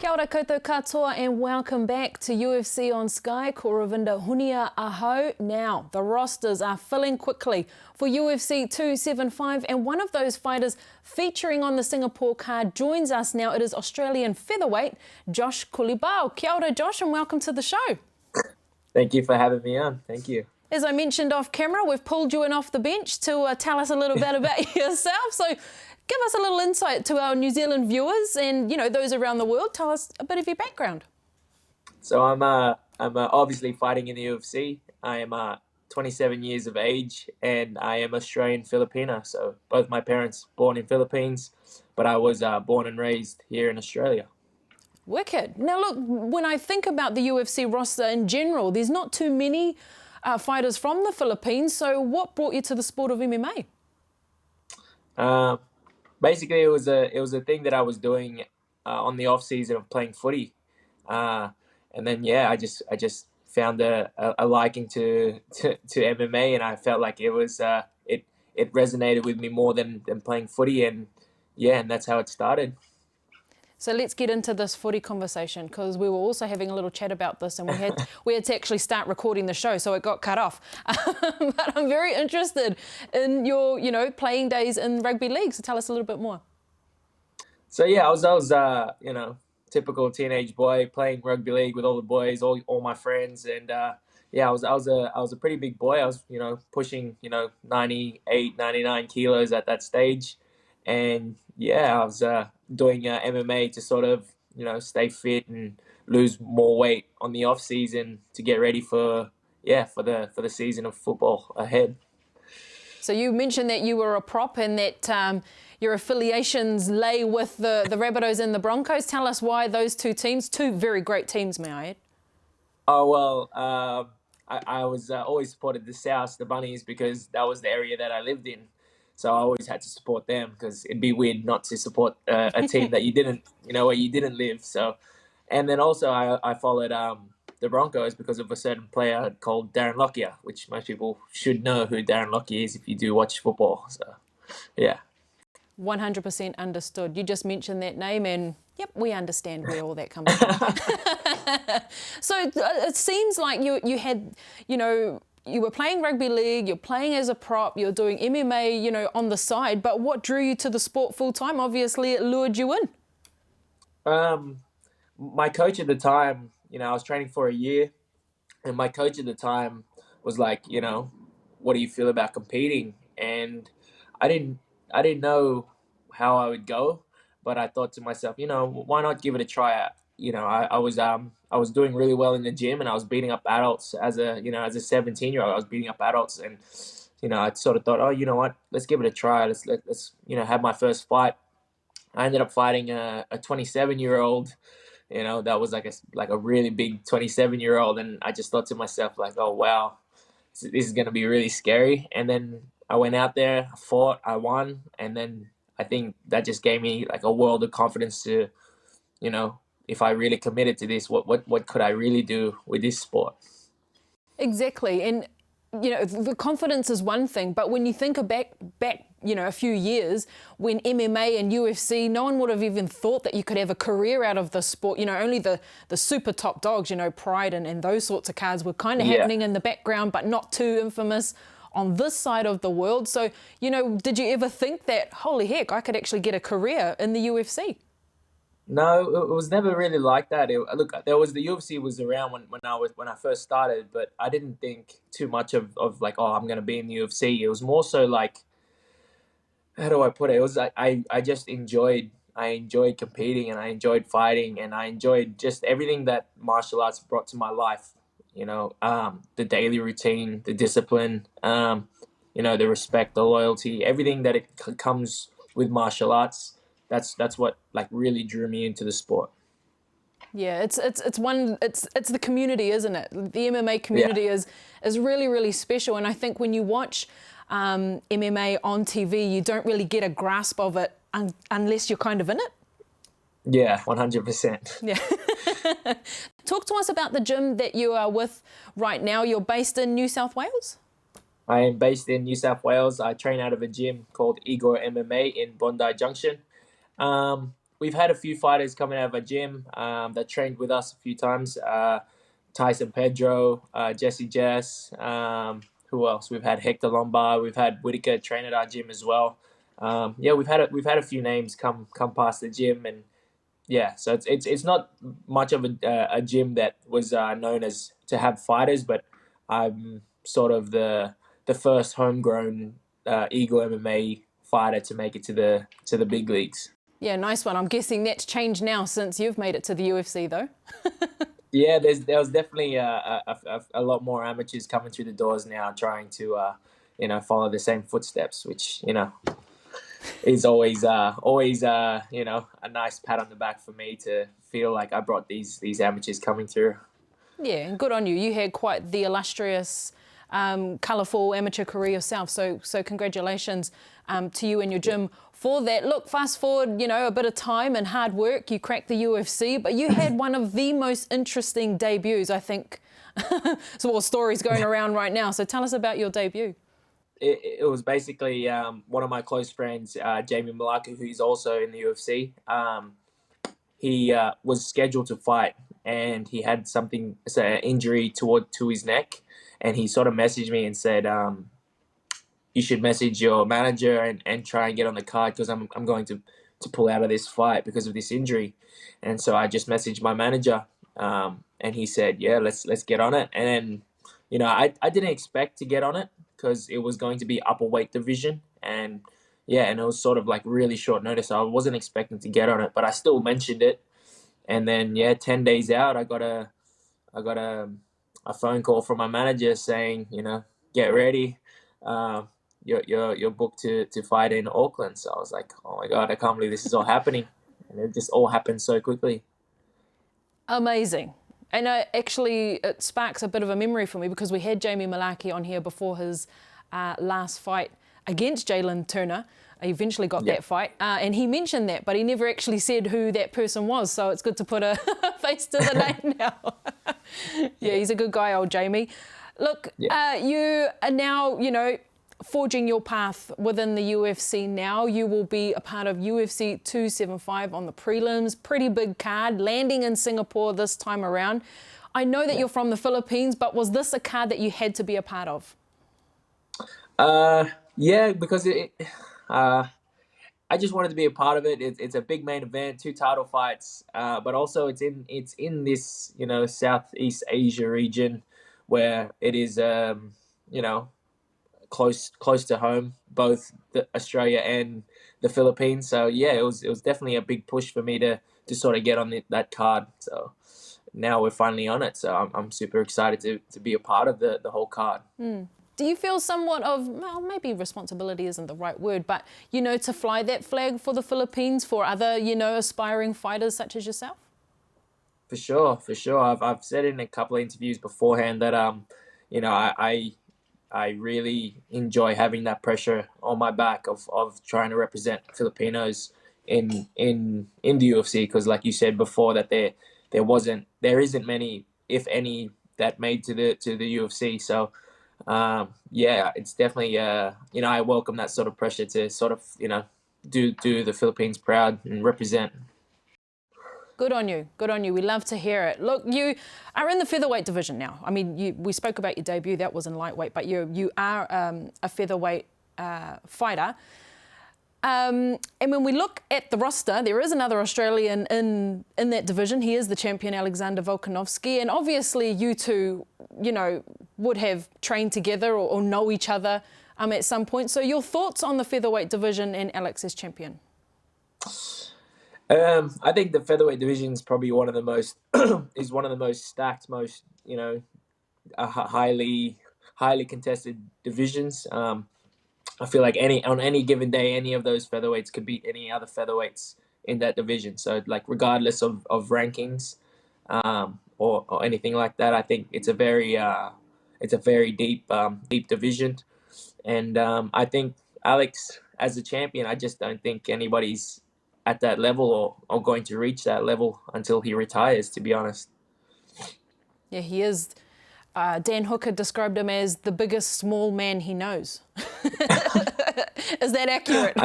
Kia ora koutou katoa and welcome back to UFC on Sky. Ko Ravinda Hunia Ahau. Now, the rosters are filling quickly for UFC 275 and one of those fighters featuring on the Singapore card joins us now. It is Australian featherweight Josh Culibao. Kia ora Josh and welcome to the show. Thank you for having me on. Thank you. As I mentioned off camera, we've pulled you in off the bench to tell us a little bit about yourself. So give us a little insight to our New Zealand viewers and, you know, those around the world. Tell us a bit of your background. So I'm obviously fighting in the UFC. I am 27 years of age and I am Australian Filipino. So both my parents born in Philippines, but I was born and raised here in Australia. Wicked. Now look, when I think about the UFC roster in general, there's not too many fighters from the Philippines. So what brought you to the sport of MMA? Basically, it was a thing that I was doing on the off season of playing footy, and then I just found a liking to MMA, and I felt like it was it resonated with me more than playing footy, and that's how it started. So let's get into this footy conversation because we were also having a little chat about this and we had to actually start recording the show, so it got cut off. But I'm very interested in your, playing days in rugby league. So tell us a little bit more. So I was typical teenage boy playing rugby league with all the boys, all my friends, and I was a pretty big boy. I was pushing 98, 99 kilos at that stage, and I was doing MMA to sort of stay fit and lose more weight on the off season to get ready for the season of football ahead. So you mentioned that you were a prop and that your affiliations lay with the Rabbitohs and the Broncos. Tell us why those two teams, two very great teams, may I add? Oh well, I was always supported the South, the Bunnies, because that was the area that I lived in. So I always had to support them because it'd be weird not to support a team that you didn't, where you didn't live. So, and then also I followed the Broncos because of a certain player called Darren Lockyer, which most people should know who Darren Lockyer is if you do watch football. So, yeah. 100% understood. You just mentioned that name and, yep, we understand where all that comes from. So it seems like you had, you were playing rugby league, you're playing as a prop, you're doing MMA, on the side, but what drew you to the sport full time? Obviously, it lured you in. My coach at the time, I was training for a year, and my coach at the time was like, what do you feel about competing? And I didn't know how I would go, but I thought to myself, why not give it a try? I was doing really well in the gym, and I was beating up adults as a 17-year-old. I was beating up adults, and I sort of thought, oh, you know what? Let's give it a try. Let's have my first fight. I ended up fighting a 27-year-old. That was like a really big 27-year-old, and I just thought to myself like, oh wow, this is gonna be really scary. And then I went out there, I fought, I won, and then I think that just gave me like a world of confidence to, if I really committed to this, what could I really do with this sport? Exactly. And, the confidence is one thing, but when you think back, a few years when MMA and UFC, no one would have even thought that you could have a career out of the sport. Only the super top dogs, Pride and those sorts of cards were kind of happening in the background, but not too infamous on this side of the world. So, did you ever think that, holy heck, I could actually get a career in the UFC? No, it was never really like that. The UFC was around when I first started, but I didn't think too much of like, oh, I'm gonna be in the UFC. It was more so like, how do I put it? It was like I just enjoyed competing, and I enjoyed fighting, and I enjoyed just everything that martial arts brought to my life. The daily routine, the discipline, the respect, the loyalty, everything that it comes with martial arts. That's what like really drew me into the sport. Yeah, it's the community, isn't it? The MMA community is really, really special, and I think when you watch MMA on TV, you don't really get a grasp of it unless you're kind of in it. Yeah, 100%. Yeah. Talk to us about the gym that you are with right now. You're based in New South Wales? I am based in New South Wales. I train out of a gym called Igor MMA in Bondi Junction. we've had a few fighters coming out of our gym that trained with us a few times. Tyson Pedro, Jesse Jess. Who else? We've had Hector Lombard. We've had Whitaker train at our gym as well. Yeah, we've had a few names come past the gym, and yeah, so it's not much of a gym that was known as to have fighters, but I'm sort of the first homegrown Eagle MMA fighter to make it to the big leagues. Yeah, nice one. I'm guessing that's changed now since you've made it to the UFC, though. Yeah, there was definitely a lot more amateurs coming through the doors now, trying to follow the same footsteps, which is always a nice pat on the back for me to feel like I brought these amateurs coming through. Yeah, and good on you. You had quite the illustrious, colourful amateur career yourself. So congratulations to you and your gym for that. Look, fast forward, a bit of time and hard work. You cracked the UFC, but you had one of the most interesting debuts, I think. So what stories going around right now. So tell us about your debut. It was basically one of my close friends, Jamie Malaka, who's also in the UFC. He was scheduled to fight, and he had an injury to his neck, and he sort of messaged me and said, you should message your manager and try and get on the card because I'm going to pull out of this fight because of this injury. And so I just messaged my manager, and he said, yeah, let's get on it. And then, I didn't expect to get on it because it was going to be upper weight division, and it was sort of like really short notice. So I wasn't expecting to get on it, but I still mentioned it. And then 10 days out, I got a phone call from my manager saying, get ready. You're booked to fight in Auckland. So I was like, oh my God, I can't believe this is all happening. And it just all happened so quickly. Amazing. And actually, it sparks a bit of a memory for me because we had Jamie Malaki on here before his last fight against Jalin Turner. He eventually got that fight, and he mentioned that, but he never actually said who that person was. So it's good to put a face to the name now. Yeah, he's a good guy, old Jamie. Look, you are now, forging your path within the UFC now. You will be a part of UFC 275 on the prelims. Pretty big card, landing in Singapore this time around. I know that you're from the Philippines, but was this a card that you had to be a part of? Yeah, because I just wanted to be a part of it. It's a big main event, 2 title fights, but also it's in this Southeast Asia region where it is close to home, both Australia and the Philippines. So yeah, it was definitely a big push for me to sort of get on that card. So now we're finally on it. So I'm super excited to be a part of the whole card. Do you feel somewhat of, well, maybe responsibility isn't the right word, but, to fly that flag for the Philippines for other, aspiring fighters such as yourself? For sure. I've said in a couple of interviews beforehand that, I really enjoy having that pressure on my back of trying to represent Filipinos in the UFC, because like you said before, that there isn't many, if any, that made to the UFC. So it's definitely I welcome that sort of pressure to sort of do the Philippines proud and represent. Good on you. We love to hear it. Look, you are in the featherweight division now. I mean, we spoke about your debut. That was in lightweight, but you are a featherweight fighter. And when we look at the roster, there is another Australian in that division. He is the champion, Alexander Volkanovski. And obviously you two, would have trained together or know each other at some point. So your thoughts on the featherweight division and Alex as champion? I think the featherweight division is probably one of the most stacked, most highly contested divisions. I feel like on any given day, any of those featherweights could beat any other featherweights in that division. So like regardless of rankings or anything like that, I think it's a very deep division, and I think Alex as a champion, I just don't think anybody's at that level or going to reach that level until he retires, to be honest. Yeah, he is. Dan Hooker described him as the biggest small man he knows. Is that accurate?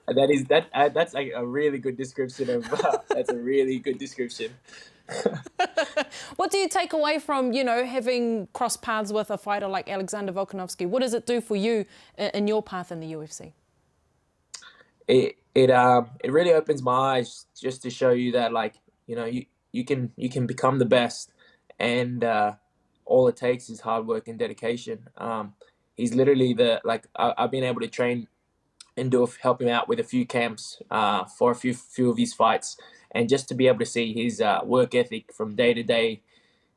That's like a really good description of. That's a really good description. What do you take away from, having crossed paths with a fighter like Alexander Volkanovski? What does it do for you in your path in the UFC? It really opens my eyes just to show you that, like, you can become the best, and all it takes is hard work and dedication. He's literally I've been able to train and help him out with a few camps for a few of his fights, and just to be able to see his work ethic from day to day,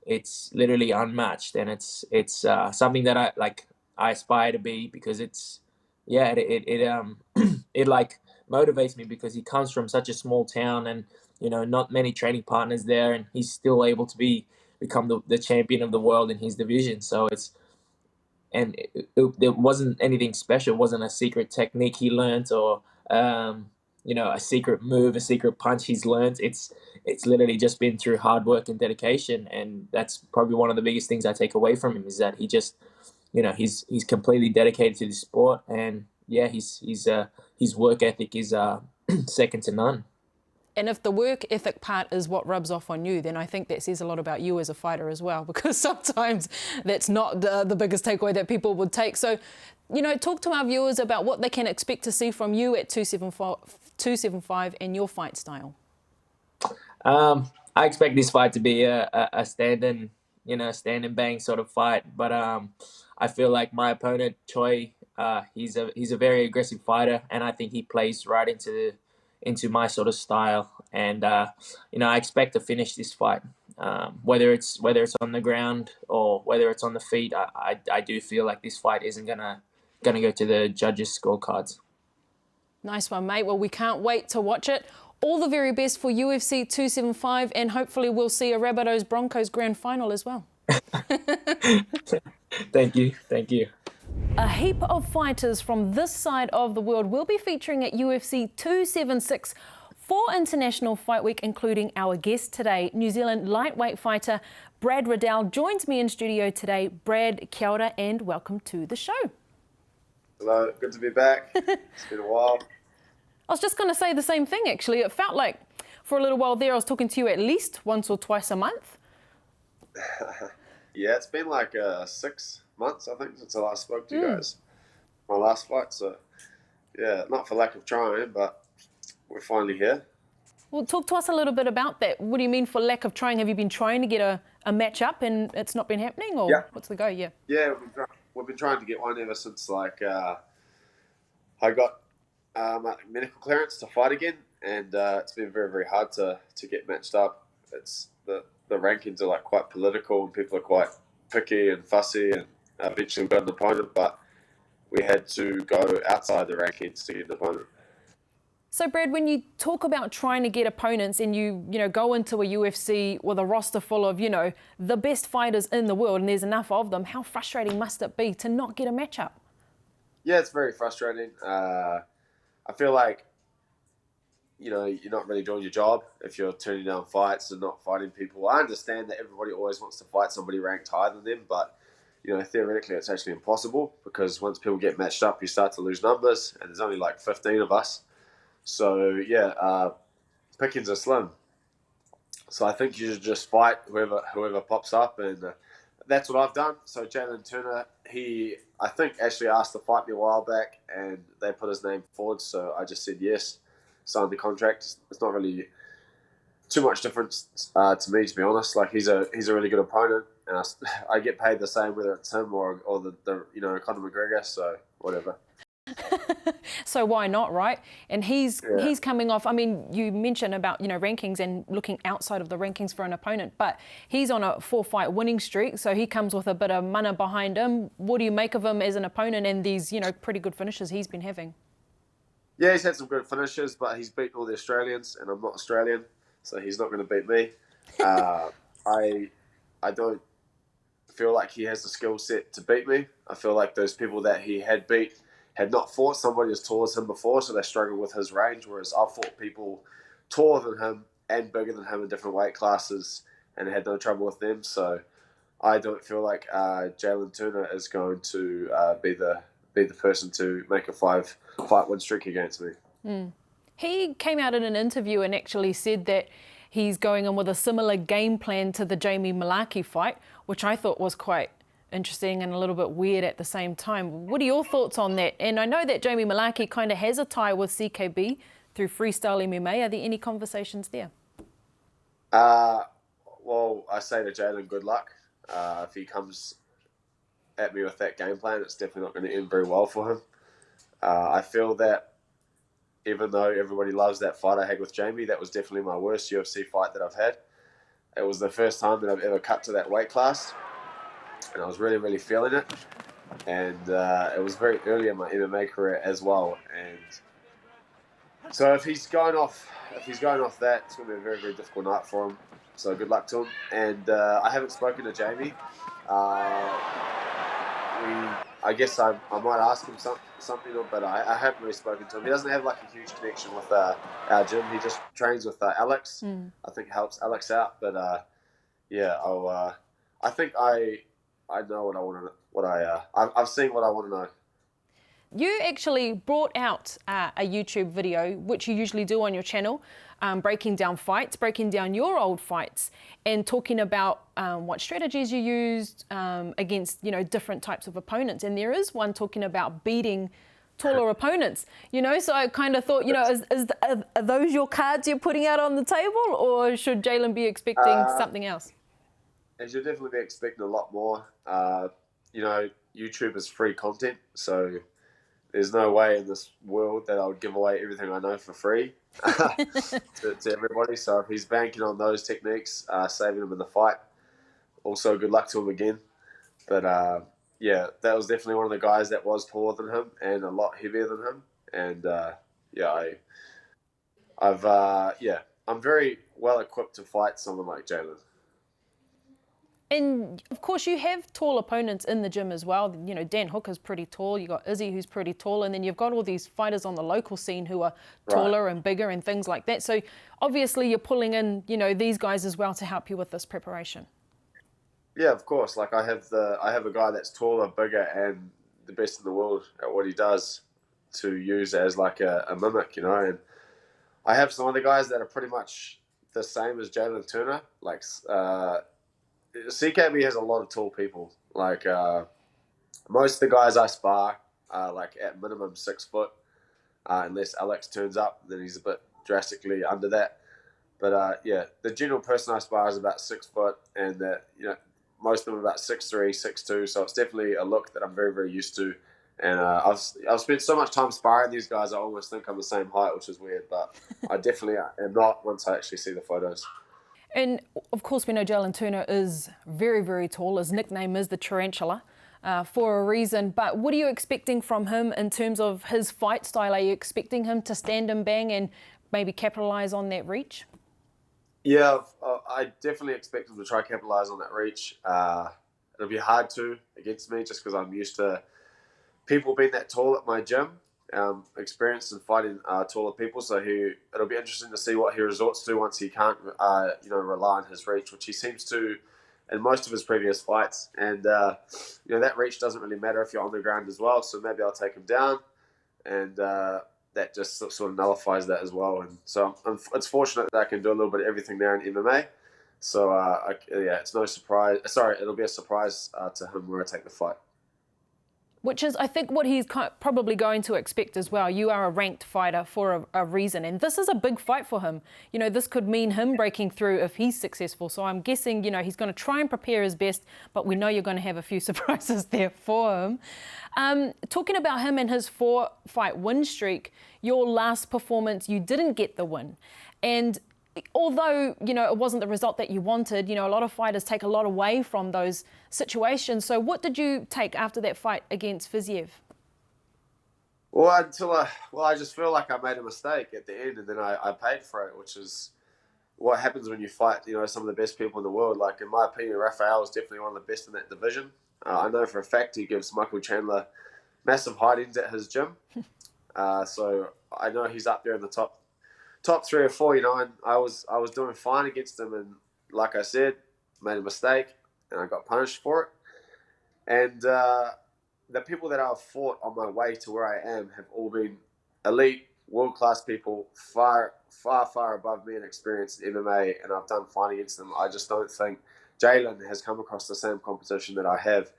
it's literally unmatched, and it's something that I aspire to be, because it's yeah it like motivates me, because he comes from such a small town, and not many training partners there, and he's still able to become the champion of the world in his division. So it wasn't anything special. It wasn't a secret technique he learned, or a secret move, a secret punch he's learned. It's literally just been through hard work and dedication, and that's probably one of the biggest things I take away from him, is that he just he's completely dedicated to the sport, and his work ethic is second to none. And if the work ethic part is what rubs off on you, then I think that says a lot about you as a fighter as well, because sometimes that's not the biggest takeaway that people would take. So, talk to our viewers about what they can expect to see from you at 275 and your fight style. I expect this fight to be a stand and bang sort of fight, but I feel like my opponent Choi, he's a very aggressive fighter, and I think he plays right into my sort of style, and I expect to finish this fight, whether it's on the ground or whether it's on the feet. I do feel like this fight isn't gonna go to the judges' scorecards. Nice one, mate. Well, we can't wait to watch it. All the very best for UFC 275, and hopefully we'll see a Rabbitohs-Broncos grand final as well. Thank you. A heap of fighters from this side of the world will be featuring at UFC 276 for International Fight Week, including our guest today, New Zealand lightweight fighter Brad Riddell joins me in studio today. Brad, kia ora and welcome to the show. Hello, good to be back. It's been a while. I was just going to say the same thing, actually. It felt like for a little while there I was talking to you at least once or twice a month. Yeah, it's been like 6 months, I think, since I last spoke to you guys. My last fight, so yeah, not for lack of trying, but we're finally here. Well, talk to us a little bit about that. What do you mean for lack of trying? Have you been trying to get a match up and it's not been happening, or what's the go? Yeah, we've been trying to get one ever since I got my medical clearance to fight again, and it's been very, very hard to get matched up. It's the rankings are like quite political, and people are quite picky and fussy, and eventually we got an opponent, but we had to go outside the rankings to get an opponent. So, Brad, when you talk about trying to get opponents and you go into a UFC with a roster full of, the best fighters in the world, and there's enough of them, how frustrating must it be to not get a matchup? Yeah, it's very frustrating. I feel like, you're not really doing your job if you're turning down fights and not fighting people. I understand that everybody always wants to fight somebody ranked higher than them, but theoretically it's actually impossible, because once people get matched up, you start to lose numbers, and there's only like 15 of us. So pickings are slim. So I think you should just fight whoever pops up, and that's what I've done. So Jalin Turner, I think actually asked to fight me a while back, and they put his name forward, so I just said yes, signed the contract. It's not really too much difference to me, to be honest. Like, he's a really good opponent, and I get paid the same whether it's him or the Conor McGregor. So whatever. So why not, right? And he's coming off, I mean, you mentioned about, rankings and looking outside of the rankings for an opponent, but he's on a 4-fight winning streak, so he comes with a bit of mana behind him. What do you make of him as an opponent and these, pretty good finishes he's been having? Yeah, he's had some good finishes, but he's beaten all the Australians, and I'm not Australian, so he's not going to beat me. I don't feel like he has the skill set to beat me. I feel like those people that he had beat had not fought somebody as tall as him before, so they struggle with his range, whereas I've fought people taller than him and bigger than him in different weight classes and had no trouble with them. So I don't feel like Jalin Turner is going to be the person to make a 5-fight win streak against me. He came out in an interview and actually said that he's going in with a similar game plan to the Jamie Mullarkey fight, which I thought was quite interesting and a little bit weird at the same time. What are your thoughts on that? And I know that Jamie Mullarkey kind of has a tie with CKB through freestyle MMA. Are there any conversations there? Well, I say to Jalin, good luck. If he comes at me with that game plan, it's definitely not going to end very well for him. I feel that even though everybody loves that fight I had with Jamie, that was definitely my worst UFC fight that I've had. It was the first time that I've ever cut to that weight class, and I was really, really feeling it. And it was very early in my MMA career as well. And so if he's going off that, it's going to be a very, very difficult night for him. So good luck to him. And I haven't spoken to Jamie. I guess I might ask him something, but I haven't really spoken to him. He doesn't have like a huge connection with our gym. He just trains with Alex. I think helps Alex out. But I think I know what I want to. I've seen what I want to know. You actually brought out a YouTube video, which you usually do on your channel, breaking down fights, breaking down your old fights, and talking about what strategies you used against, different types of opponents. And there is one talking about beating taller opponents, So I kind of thought, are those your cards you're putting out on the table, or should Jalin be expecting something else? And you'll definitely be expecting a lot more. YouTube is free content, so there's no way in this world that I would give away everything I know for free to everybody. So if he's banking on those techniques, saving him in the fight, also good luck to him again. But that was definitely one of the guys that was taller than him and a lot heavier than him. And I'm very well equipped to fight someone like Jalin. And of course, you have tall opponents in the gym as well. Dan Hooker's pretty tall. You've got Izzy, who's pretty tall. And then you've got all these fighters on the local scene who are taller and bigger and things like that. So obviously, you're pulling in, these guys as well to help you with this preparation. Yeah, of course. Like I have a guy that's taller, bigger, and the best in the world at what he does to use as like a mimic, And I have some other guys that are pretty much the same as Jalin Turner. Like CKB has a lot of tall people. Like most of the guys I spar are like at minimum 6 foot, unless Alex turns up, then he's a bit drastically under that. But the general person I spar is about 6 foot, and most of them are about 6'3", 6'2". So it's definitely a look that I'm very, very used to. And I've spent so much time sparring these guys, I almost think I'm the same height, which is weird. But I definitely am not once I actually see the photos. And of course, we know Jalin Turner is very, very tall. His nickname is the Tarantula for a reason. But what are you expecting from him in terms of his fight style? Are you expecting him to stand and bang and maybe capitalize on that reach? Yeah, I definitely expect him to try capitalize on that reach. It'll be hard to against me just because I'm used to people being that tall at my gym. Experienced in fighting taller people, so it'll be interesting to see what he resorts to once he can't, rely on his reach, which he seems to in most of his previous fights. And that reach doesn't really matter if you're on the ground as well. So maybe I'll take him down, and that just sort of nullifies that as well. And so it's fortunate that I can do a little bit of everything there in MMA. So it's no surprise. Sorry, it'll be a surprise to him where I take the fight. Which is, I think, what he's probably going to expect as well. You are a ranked fighter for a reason, and this is a big fight for him. This could mean him breaking through if he's successful. So I'm guessing, he's going to try and prepare his best, but we know you're going to have a few surprises there for him. Talking about him and his 4-fight win streak, your last performance, you didn't get the win. And although, it wasn't the result that you wanted, a lot of fighters take a lot away from those situations. So what did you take after that fight against Fiziev? Well, I just feel like I made a mistake at the end, and then I paid for it, which is what happens when you fight, some of the best people in the world. Like, in my opinion, Rafael is definitely one of the best in that division. I know for a fact he gives Michael Chandler massive hide-ins at his gym. So I know he's up there in the top 3 or 4, and I was doing fine against him, and like I said, made a mistake, and I got punished for it. And the people that I've fought on my way to where I am have all been elite world-class people far, far, far above me in experience in MMA, and I've done fighting against them. I just don't think Jalin has come across the same competition that I have.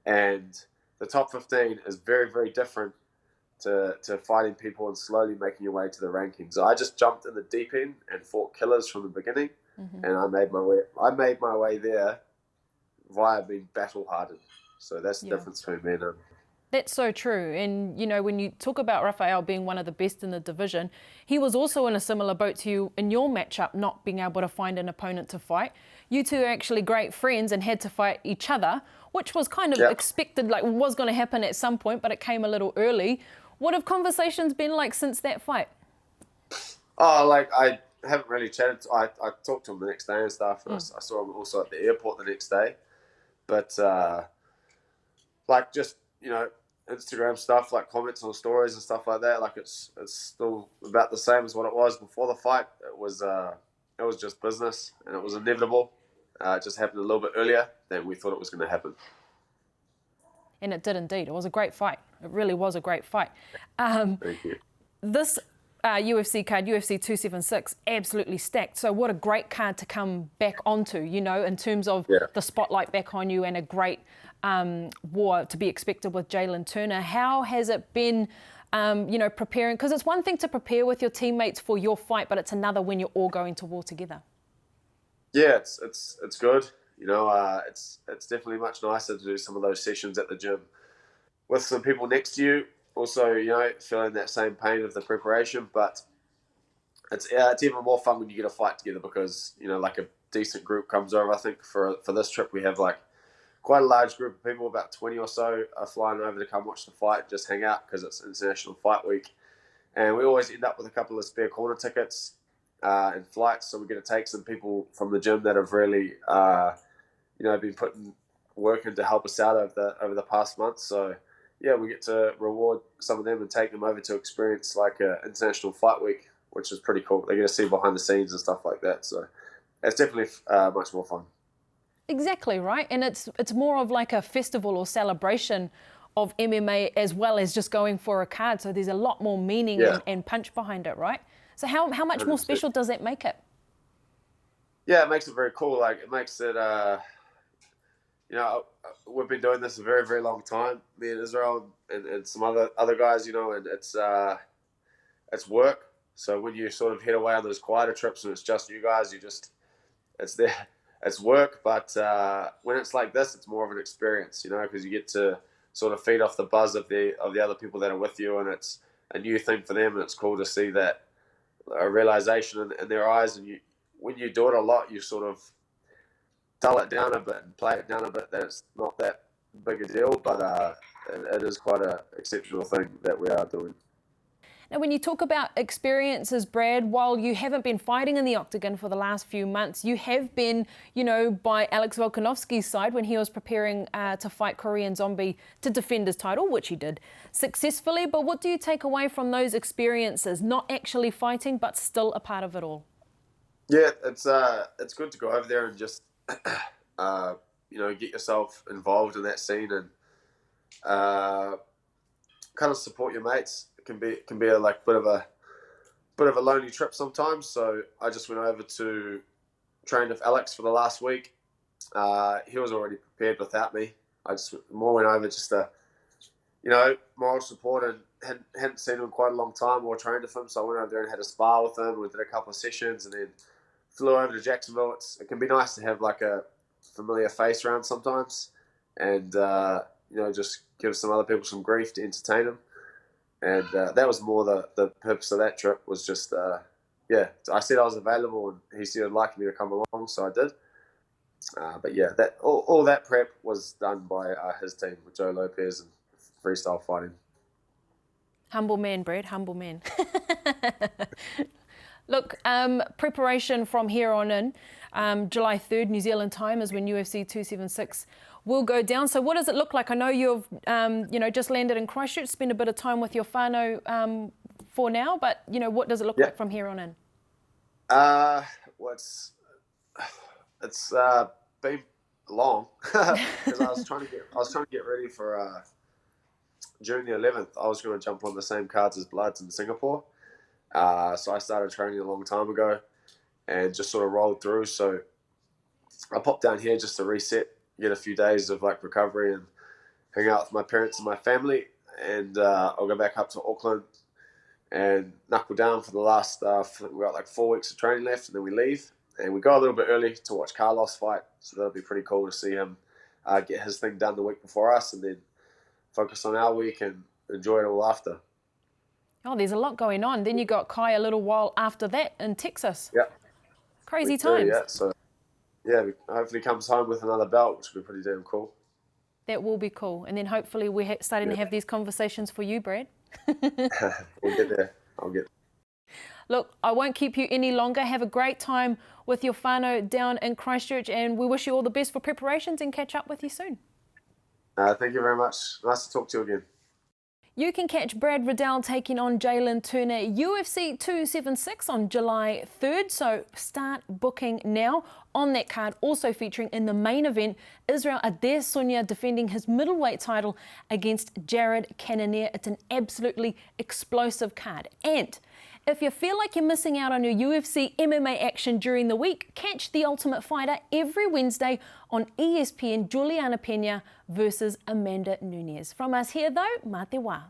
And the top 15 is very, very different to fighting people and slowly making your way to the rankings. I just jumped in the deep end and fought killers from the beginning, and I made my way there via being battle-hardened. So that's the difference between me and him. That's so true. And, you know, when you talk about Rafael being one of the best in the division, he was also in a similar boat to you in your matchup, not being able to find an opponent to fight. You two are actually great friends and had to fight each other, which was kind of expected, like was going to happen at some point, but it came a little early. What have conversations been like since that fight? Oh, like I haven't really chatted. I talked to him the next day and stuff, and I saw him also at the airport the next day. But like just, you know, Instagram stuff, like comments on stories and stuff like that, like it's still about the same as what it was before the fight. It was just business, and it was inevitable. It just happened a little bit earlier than we thought it was going to happen. And it did indeed. It was a great fight. It really was a great fight. Thank you. This UFC card, UFC 276, absolutely stacked. So what a great card to come back onto, you know, in terms of the spotlight back on you, and a great war to be expected with Jalin Turner. How has it been, you know, preparing? Because it's one thing to prepare with your teammates for your fight, but it's another when you're all going to war together. Yeah, it's good. You know, it's definitely much nicer to do some of those sessions at the gym with some people next to you. Also, you know, feeling that same pain of the preparation, but it's even more fun when you get a fight together because, you know, like a decent group comes over. I think for this trip we have like quite a large group of people, about 20 or so are flying over to come watch the fight, just hang out because it's International Fight Week. And we always end up with a couple of spare corner tickets and flights, so we get to take some people from the gym that have really, you know, been putting work in to help us out over the past month. So yeah, we get to reward some of them and take them over to experience like a International Fight Week, which is pretty cool. They get to see behind the scenes and stuff like that. So it's definitely much more fun. Exactly, right? And it's more of like a festival or celebration of MMA as well as just going for a card. So there's a lot more meaning and punch behind it, right? So how much 100%. more special does that make it? Yeah, it makes it very cool. Like it makes it, you know, we've been doing this a very, very long time, me and Israel and some other guys, you know, and it's work. So when you sort of head away on those quieter trips and it's just you guys, it's work. But when it's like this, it's more of an experience, you know, because you get to sort of feed off the buzz of the other people that are with you, and it's a new thing for them, and it's cool to see that a realization in their eyes. And when you do it a lot, you sort of dull it down a bit and play it down a bit, that it's not that big a deal, but it is quite an exceptional thing that we are doing. Now, when you talk about experiences, Brad, while you haven't been fighting in the octagon for the last few months, you have been, you know, by Alex Volkanovski's side when he was preparing to fight Korean Zombie to defend his title, which he did successfully. But what do you take away from those experiences? Not actually fighting, but still a part of it all. Yeah, it's good to go over there and just you know, get yourself involved in that scene and kind of support your mates. It can be a like bit of a lonely trip sometimes. So I just went over to train with Alex for the last week. He was already prepared without me. I just more went over just to, you know, moral support, and hadn't seen him in quite a long time or trained with him. So I went over there and had a spar with him. We did a couple of sessions and then flew over to Jacksonville. It can be nice to have like a familiar face around sometimes, and you know, just give some other people some grief to entertain them. And that was more the purpose of that trip, was just yeah, I said I was available and he said he'd like me to come along, so I did. But yeah, that all that prep was done by his team with Joe Lopez and Freestyle Fighting. Humble man, Brad, humble man. Look, preparation from here on in, July 3rd, New Zealand time is when UFC 276 will go down. So what does it look like? I know you've, you know, just landed in Christchurch, spent a bit of time with your whānau for now, but, you know, what does it look like from here on in? Well, it's been long because I was trying to get ready for June the 11th. I was going to jump on the same cards as Bloods in Singapore, So I started training a long time ago and just sort of rolled through. So I popped down here just to reset, get a few days of like recovery and hang out with my parents and my family. And I'll go back up to Auckland and knuckle down for the last, we've got like 4 weeks of training left, and then we leave. And we go a little bit early to watch Carlos fight. So that'll be pretty cool to see him get his thing done the week before us, and then focus on our week and enjoy it all after. Oh, there's a lot going on. Then you got Kai a little while after that in Texas. Yeah. Crazy times. Yeah, so yeah, hopefully comes home with another belt, which will be pretty damn cool. That will be cool. And then hopefully we're starting to have these conversations for you, Brad. We'll get there. I'll get there. Look, I won't keep you any longer. Have a great time with your whānau down in Christchurch, and we wish you all the best for preparations and catch up with you soon. Thank you very much. Nice to talk to you again. You can catch Brad Riddell taking on Jalin Turner UFC 276 on July 3rd, so start booking now. On that card, also featuring in the main event, Israel Adesanya defending his middleweight title against Jared Cannonier. It's an absolutely explosive card. And if you feel like you're missing out on your UFC MMA action during the week, catch The Ultimate Fighter every Wednesday on ESPN. Juliana Pena versus Amanda Nunes. From us here though, mā te wā.